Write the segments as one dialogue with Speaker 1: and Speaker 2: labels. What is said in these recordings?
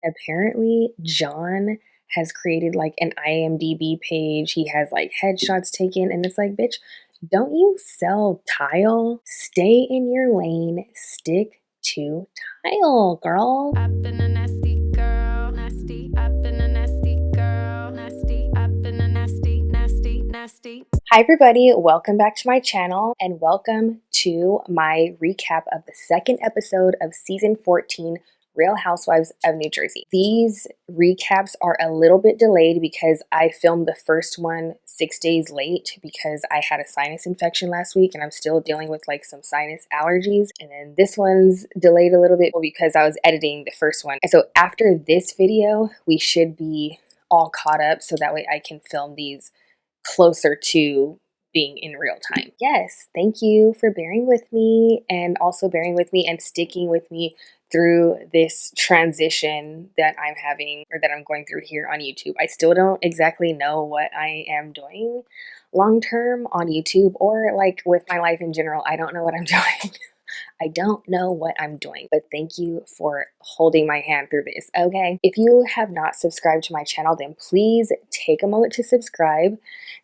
Speaker 1: Apparently, John has created like an IMDb page. He has like headshots taken, and it's like, bitch, don't you sell tile? Stay in your lane, stick to tile, girl.
Speaker 2: I've been a nasty girl, nasty. I've been a nasty girl, nasty. I've been a nasty, nasty, nasty.
Speaker 1: Hi everybody, welcome back to my channel and welcome to my recap of the second episode of season 14, Real Housewives of New Jersey. These recaps are a little bit delayed because I filmed the first one 6 days late because I had a sinus infection last week and I'm still dealing with like some sinus allergies. And then this one's delayed a little bit because I was editing the first one. And so after this video, we should be all caught up so that way I can film these closer to being in real time. Yes, thank you for bearing with me and also bearing with me and sticking with me through this transition that I'm having or that I'm going through here on YouTube. I still don't exactly know what I am doing long term on YouTube or like with my life in general. I don't know what I'm doing. I don't know what I'm doing, but thank you for holding my hand through this, okay? If you have not subscribed to my channel, then please take a moment to subscribe.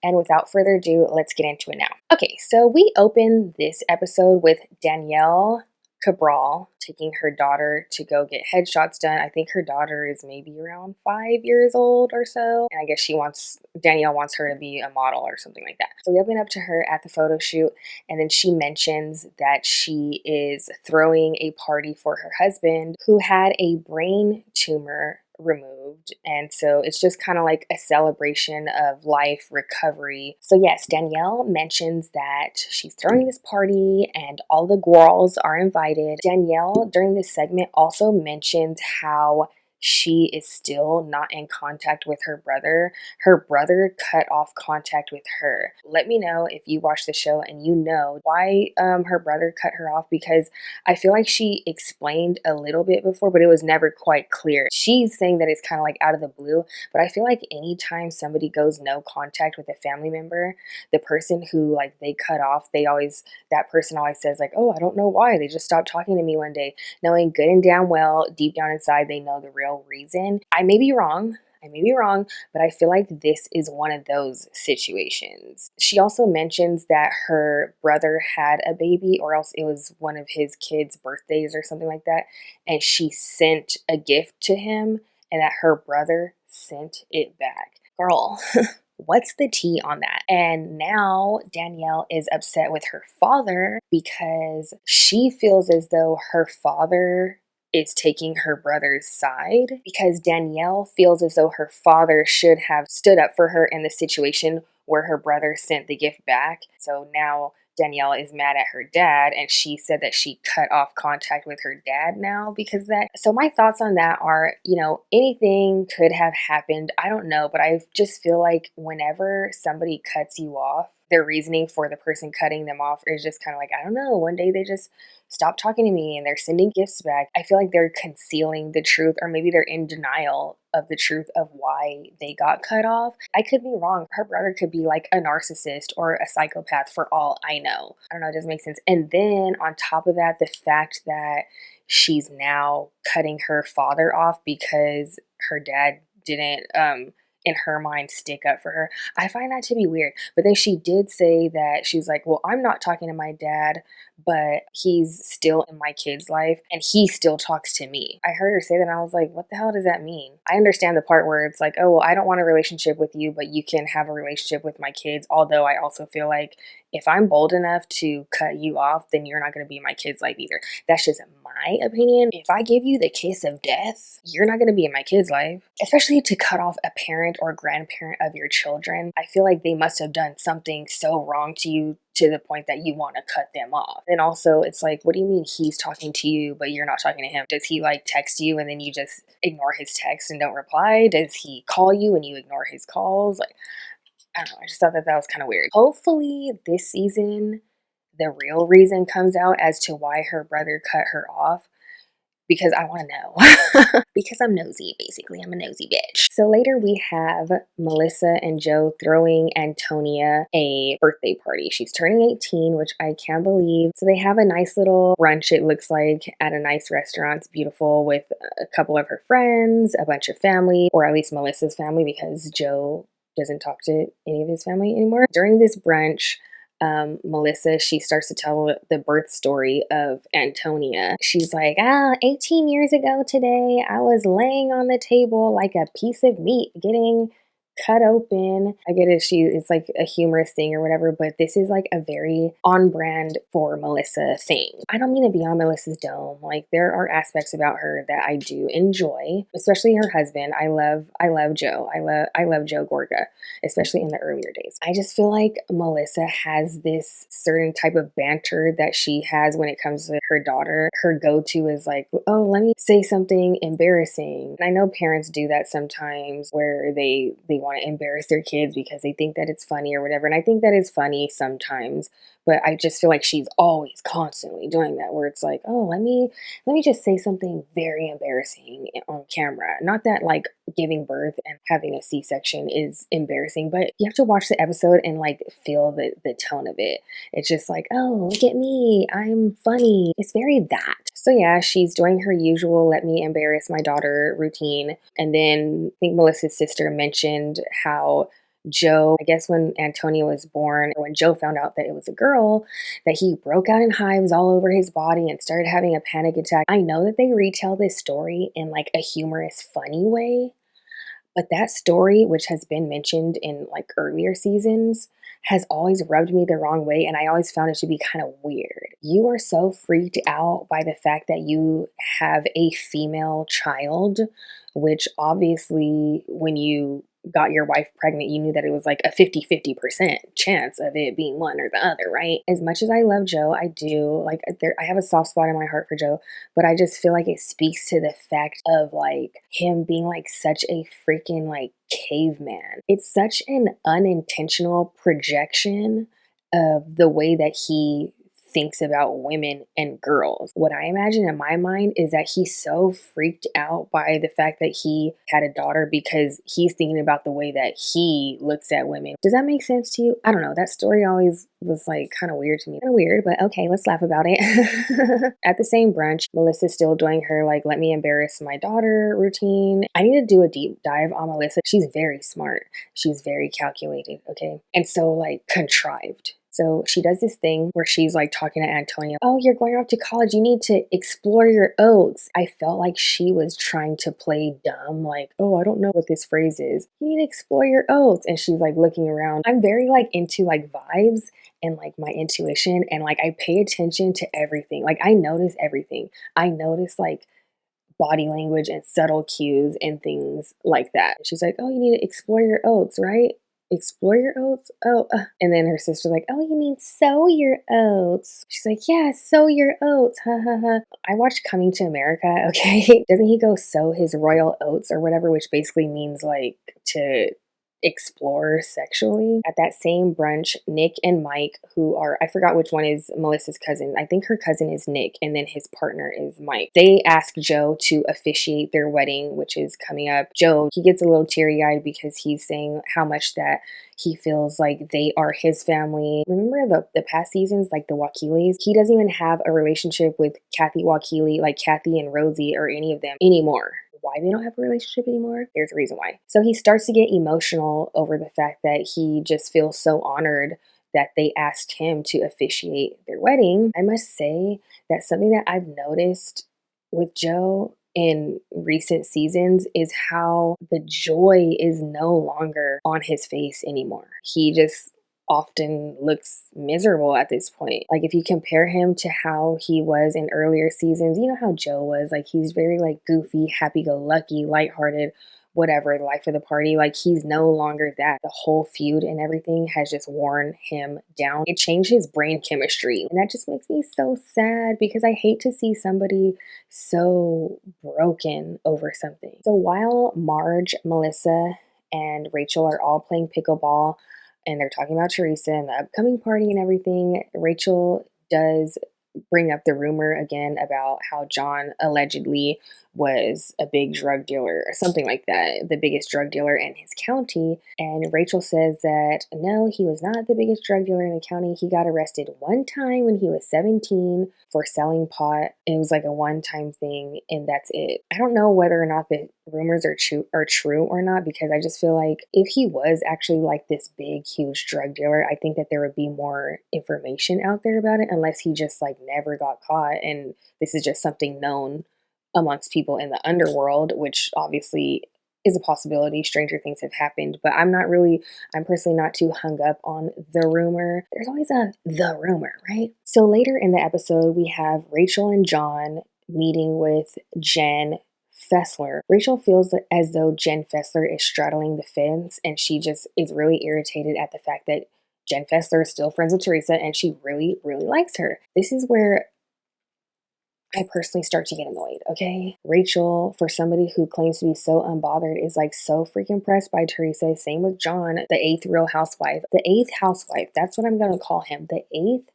Speaker 1: And without further ado, let's get into it now. Okay, so we open this episode with Danielle Cabral taking her daughter to go get headshots done. I think her daughter is maybe around 5 years old or so. And I guess Danielle wants her to be a model or something like that. So we open up to her at the photo shoot and then she mentions that she is throwing a party for her husband who had a brain tumor removed, and so it's just kind of like a celebration of life recovery. So yes, Danielle mentions that she's throwing this party and all the girls are invited. Danielle during this segment also mentioned how she is still not in contact with her brother. Her brother cut off contact with her. Let me know if you watch the show and you know why her brother cut her off, because I feel like she explained a little bit before, but it was never quite clear. She's saying that it's kind of like out of the blue, but I feel like anytime somebody goes no contact with a family member, the person who like they cut off, that person always says like, oh, I don't know why. They just stopped talking to me one day, knowing good and damn well, deep down inside, they know the real reason. I may be wrong, but I feel like this is one of those situations. She also mentions that her brother had a baby, or else it was one of his kids' birthdays or something like that, and she sent a gift to him, and that her brother sent it back. Girl, what's the tea on that? And now Danielle is upset with her father because she feels as though her father is taking her brother's side, because Danielle feels as though her father should have stood up for her in the situation where her brother sent the gift back. So now Danielle is mad at her dad, and she said that she cut off contact with her dad now because of that. So my thoughts on that are, anything could have happened. I don't know, but I just feel like whenever somebody cuts you off, their reasoning for the person cutting them off is just kind of like, I don't know, one day they just stop talking to me and they're sending gifts back. I feel like they're concealing the truth, or maybe they're in denial of the truth of why they got cut off. I could be wrong. Her brother could be like a narcissist or a psychopath for all I know. I don't know, it doesn't make sense. And then on top of that, the fact that she's now cutting her father off because her dad didn't in her mind stick up for her. I find that to be weird. But then she did say that she's like, well, I'm not talking to my dad, but he's still in my kid's life and he still talks to me. I heard her say that and I was like, what the hell does that mean? I understand the part where it's like, oh, well, I don't want a relationship with you, but you can have a relationship with my kids. Although I also feel like if I'm bold enough to cut you off, then you're not going to be in my kid's life either. That's just my opinion. If I give you the kiss of death, you're not going to be in my kid's life. Especially to cut off a parent or grandparent of your children. I feel like they must have done something so wrong to you to the point that you want to cut them off. And also, it's like, what do you mean he's talking to you, but you're not talking to him? Does he like text you and then you just ignore his text and don't reply? Does he call you and you ignore his calls? Like, I don't know. I just thought that was kind of weird. Hopefully this season, the real reason comes out as to why her brother cut her off. because I want to know. Because I'm nosy, basically. I'm a nosy bitch. So later we have Melissa and Joe throwing Antonia a birthday party. She's turning 18, which I can't believe. So they have a nice little brunch, it looks like, at a nice restaurant. It's beautiful, with a couple of her friends, a bunch of family, or at least Melissa's family, because Joe doesn't talk to any of his family anymore. During this brunch, Melissa, she starts to tell the birth story of Antonia. She's like, 18 years ago today, I was laying on the table like a piece of meat getting cut open. I get it, it's like a humorous thing or whatever, but this is like a very on brand for Melissa thing. I don't mean to be on Melissa's dome. Like, there are aspects about her that I do enjoy, especially her husband. I love Joe. I love Joe Gorga, especially in the earlier days. I just feel like Melissa has this certain type of banter that she has when it comes to her daughter. Her go-to is like, oh, let me say something embarrassing. And I know parents do that sometimes, where they want to embarrass their kids because they think that it's funny or whatever. And I think that is funny sometimes, but I just feel like she's always constantly doing that, where it's like, oh, let me just say something very embarrassing on camera. Not that like giving birth and having a C-section is embarrassing, but you have to watch the episode and like feel the tone of it. It's just like, oh, look at me, I'm funny. It's very that. So yeah, she's doing her usual let me embarrass my daughter routine. And then I think Melissa's sister mentioned how Joe, I guess when Antonia was born, or when Joe found out that it was a girl, that he broke out in hives all over his body and started having a panic attack. I know that they retell this story in like a humorous, funny way, but that story, which has been mentioned in like earlier seasons, has always rubbed me the wrong way, and I always found it to be kind of weird. You are so freaked out by the fact that you have a female child, which obviously when you got your wife pregnant, you knew that it was like a 50-50% chance of it being one or the other, right? As much as I love Joe, I do like I have a soft spot in my heart for Joe, but I just feel like it speaks to the fact of like him being like such a freaking like caveman. It's such an unintentional projection of the way that he thinks about women and girls. What I imagine in my mind is that he's so freaked out by the fact that he had a daughter because he's thinking about the way that he looks at women. Does that make sense to you? I don't know. That story always was like kind of weird to me. Kind of weird, but okay, let's laugh about it. At the same brunch, Melissa's still doing her like let me embarrass my daughter routine. I need to do a deep dive on Melissa. She's very smart. She's very calculated, okay? And so like contrived. So she does this thing where she's like talking to Antonia. Oh, you're going off to college. You need to explore your oats. I felt like she was trying to play dumb. Like, oh, I don't know what this phrase is. You need to explore your oats. And she's like looking around. I'm very like into like vibes and like my intuition. And like I pay attention to everything. Like I notice everything. I notice like body language and subtle cues and things like that. She's like, oh, you need to explore your oats, right? Explore your oats? Oh, and then her sister's like, oh, you mean sow your oats? She's like, yeah, sow your oats. Ha ha ha. I watched Coming to America, okay? Doesn't he go sow his royal oats or whatever, which basically means like to explore sexually? At that same brunch, Nick and Mike, who are, I forgot which one is Melissa's cousin. I think her cousin is Nick and then his partner is Mike. They ask Joe to officiate their wedding, which is coming up. Joe, he gets a little teary-eyed because he's saying how much that he feels like they are his family. Remember the past seasons, like the Wakilis? He doesn't even have a relationship with Kathy Wakili, like Kathy and Rosie or any of them anymore. Why they don't have a relationship anymore? There's a reason why. So he starts to get emotional over the fact that he just feels so honored that they asked him to officiate their wedding. I must say that something that I've noticed with Joe in recent seasons is how the joy is no longer on his face anymore. He just often looks miserable at this point. Like if you compare him to how he was in earlier seasons, you know how Joe was, like he's very like goofy, happy-go-lucky, lighthearted, whatever, the life of the party. Like he's no longer that. The whole feud and everything has just worn him down. It changed his brain chemistry. And that just makes me so sad because I hate to see somebody so broken over something. So while Marge, Melissa, and Rachel are all playing pickleball, and they're talking about Teresa and the upcoming party and everything, Rachel does bring up the rumor again about how John allegedly was a big drug dealer or something like that, the biggest drug dealer in his county. And Rachel says that no, he was not the biggest drug dealer in the county. He got arrested one time when he was 17 for selling pot. It was like a one-time thing, and that's it. I don't know whether or not the rumors are true or not, because I just feel like if he was actually like this big, huge drug dealer, I think that there would be more information out there about it, unless he just like never got caught and this is just something known amongst people in the underworld, which obviously is a possibility. Stranger things have happened, but I'm personally not too hung up on the rumor. There's always the rumor, right? So later in the episode, we have Rachel and John meeting with Jenn Fessler. Rachel feels as though Jenn Fessler is straddling the fence, and she just is really irritated at the fact that Jenn Fessler is still friends with Teresa and she really, really likes her. This is where I personally start to get annoyed, okay? Rachel, for somebody who claims to be so unbothered, is like so freaking pressed by Teresa. Same with John, the eighth real housewife. The eighth housewife, that's what I'm gonna call him. The eighth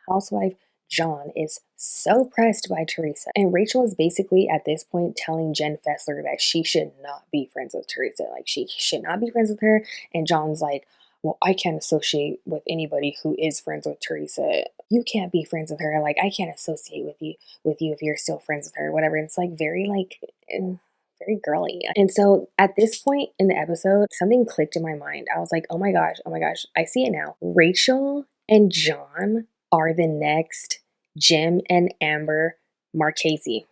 Speaker 1: housewife, John, is so pressed by Teresa. And Rachel is basically at this point telling Jenn Fessler that she should not be friends with Teresa. Like, she should not be friends with her. And John's like, well, I can't associate with anybody who is friends with Teresa. You can't be friends with her. Like, I can't associate with you if you're still friends with her, whatever. It's like very very girly. And so at this point in the episode, something clicked in my mind. I was like, oh my gosh, I see it now. Rachel and John are the next Jim and Amber Marchese.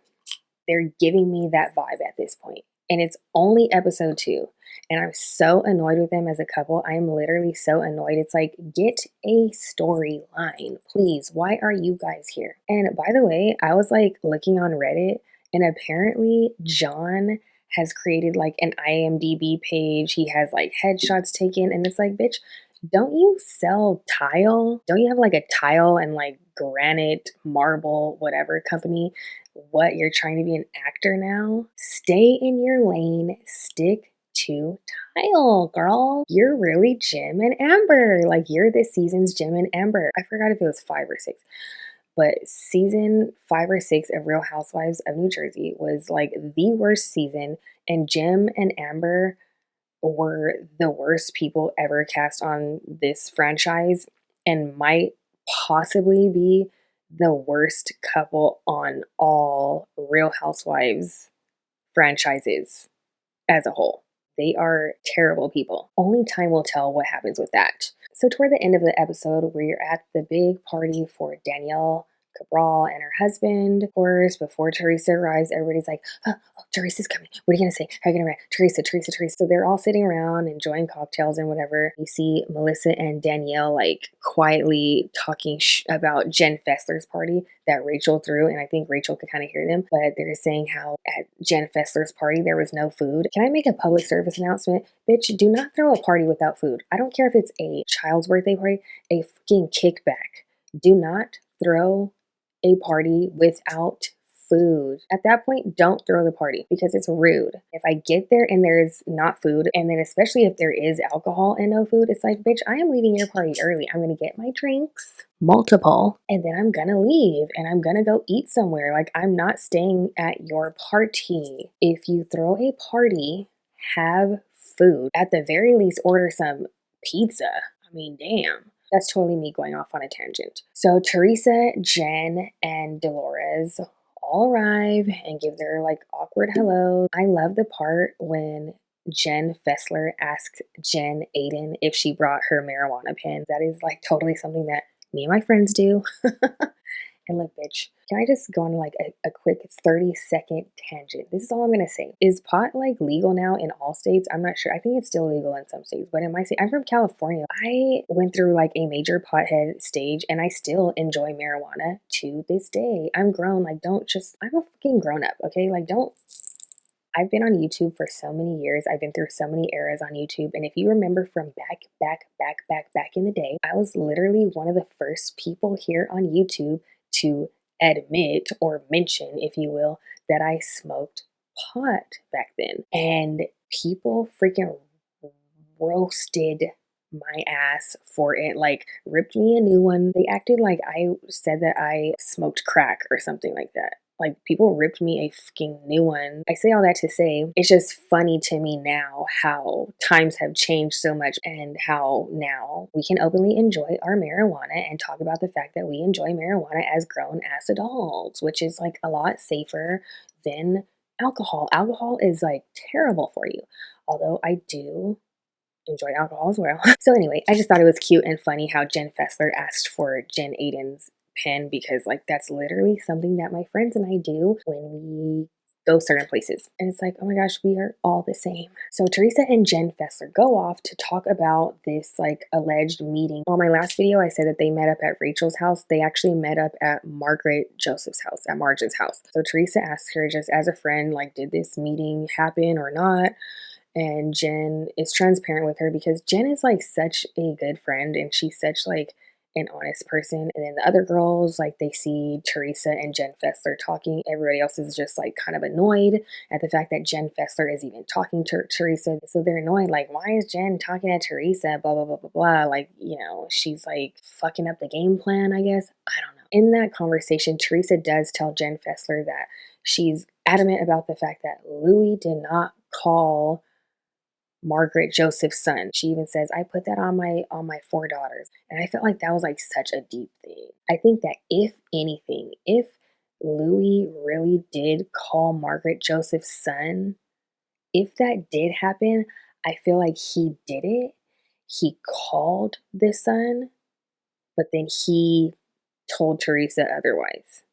Speaker 1: They're giving me that vibe at this point. And it's only episode 2. And I'm so annoyed with them as a couple. I am literally so annoyed. It's like, get a storyline, please. Why are you guys here? And by the way, I was like looking on Reddit, and apparently John has created like an IMDb page. He has like headshots taken, and it's like, bitch, don't you sell tile? Don't you have like a tile and like granite, marble, whatever company? What, you're trying to be an actor now? Stay in your lane, stick to tile, girl. You're really Jim and Amber. Like, you're this season's Jim and Amber. I forgot if it was 5 or 6, but season 5 or 6 of Real Housewives of New Jersey was like the worst season, and Jim and Amber were the worst people ever cast on this franchise, and might possibly be the worst couple on all Real Housewives franchises as a whole. They are terrible people. Only time will tell what happens with that. So toward the end of the episode, where you're at the big party for Danielle Cabral and her husband, of course, before Teresa arrives, everybody's like, oh, Teresa's coming. What are you going to say? How are you going to react? Teresa. So they're all sitting around enjoying cocktails and whatever. You see Melissa and Danielle like quietly talking about Jenn Fessler's party that Rachel threw. And I think Rachel could kind of hear them, but they're saying how at Jenn Fessler's party, there was no food. Can I make a public service announcement? Bitch, do not throw a party without food. I don't care if it's a child's birthday party, a fucking kickback. Do not throw a party without food. At that point, don't throw the party, because it's rude. If I get there and there's not food, and then especially if there is alcohol and no food, it's like, bitch, I am leaving your party early. I'm going to get my drinks, multiple, and then I'm going to leave and I'm going to go eat somewhere. Like, I'm not staying at your party. If you throw a party, have food. At the very least, order some pizza. I mean, damn. That's totally me going off on a tangent. So Teresa, Jenn, and Dolores all arrive and give their like awkward hello. I love the part when Jenn Fessler asks Jen Aiden if she brought her marijuana pen. That is like totally something that me and my friends do. And look, bitch, can I just go on like a quick 30-second tangent? This is all I'm going to say. Is pot like legal now in all states? I'm not sure. I think it's still legal in some states, but in my state, I'm from California. I went through like a major pothead stage, and I still enjoy marijuana to this day. I'm grown. Like, I'm a fucking grown up, okay? Like, I've been on YouTube for so many years. I've been through so many eras on YouTube. And if you remember from back in the day, I was literally one of the first people here on YouTube to admit or mention, if you will, that I smoked pot back then. And people freaking roasted my ass for it, like ripped me a new one. They acted like I said that I smoked crack or something like that. Like, people ripped me a fucking new one. I say all that to say, it's just funny to me now how times have changed so much and how now we can openly enjoy our marijuana and talk about the fact that we enjoy marijuana as grown ass adults, which is like a lot safer than alcohol. Alcohol is like terrible for you. Although I do enjoy alcohol as well. So anyway, I just thought it was cute and funny how Jenn Fessler asked for Jen Aiden's pen, because like that's literally something that my friends and I do when we go certain places. And it's like, oh my gosh, we are all the same. So Teresa and Jenn Fessler go off to talk about this like alleged meeting. On my last video, I said that they met up at Rachel's house. They actually met up at Margaret Joseph's house, at Marge's house. So Teresa asked her just as a friend, like, did this meeting happen or not? And Jen is transparent with her because Jen is like such a good friend and she's such like an honest person. And then the other girls, like, they see Teresa and Jenn Fessler talking. Everybody else is just like kind of annoyed at the fact that Jenn Fessler is even talking to Teresa. So they're annoyed, like, why is Jen talking to Teresa? Blah, blah, blah, blah, blah. Like, you know, she's like fucking up the game plan, I guess. I don't know. In that conversation, Teresa does tell Jenn Fessler that she's adamant about the fact that Louis did not call Margaret Joseph's son. She even says, I put that on my four daughters. And I felt like that was like such a deep thing. I think that if anything, if Louis really did call Margaret Joseph's son, if that did happen, I feel like he did it. He called the son, but then he told Teresa otherwise.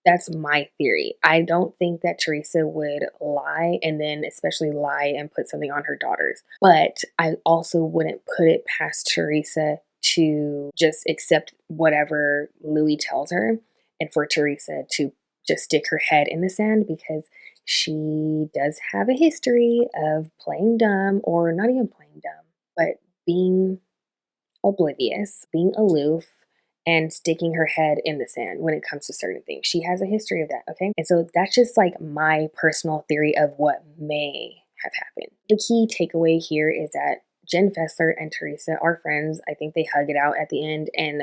Speaker 1: That's my theory. I don't think that Teresa would lie, and then especially lie and put something on her daughters. But I also wouldn't put it past Teresa to just accept whatever Louis tells her, and for Teresa to just stick her head in the sand, because she does have a history of playing dumb, or not even playing dumb, but being oblivious, being aloof, and sticking her head in the sand when it comes to certain things. She has a history of that, okay? And so that's just like my personal theory of what may have happened. The key takeaway here is that Jenn Fessler and Teresa are friends. I think they hug it out at the end, and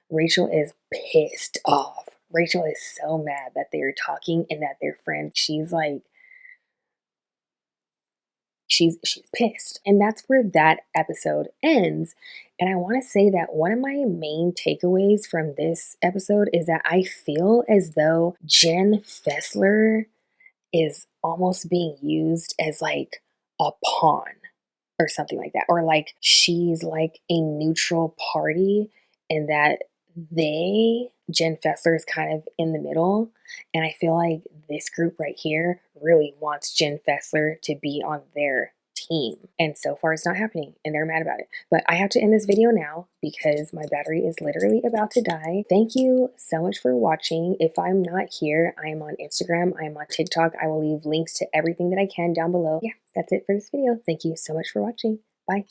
Speaker 1: Rachel is pissed off. Rachel is so mad that they're talking and that they're friends. She's like, she's pissed. And that's where that episode ends. And I want to say that one of my main takeaways from this episode is that I feel as though Jenn Fessler is almost being used as like a pawn or something like that, or like she's like a neutral party, and that Jenn Fessler is kind of in the middle. And I feel like this group right here really wants Jenn Fessler to be on their team. And so far it's not happening, and they're mad about it. But I have to end this video now because my battery is literally about to die. Thank you so much for watching. If I'm not here, I am on Instagram, I am on TikTok. I will leave links to everything that I can down below. Yeah, that's it for this video. Thank you so much for watching. Bye.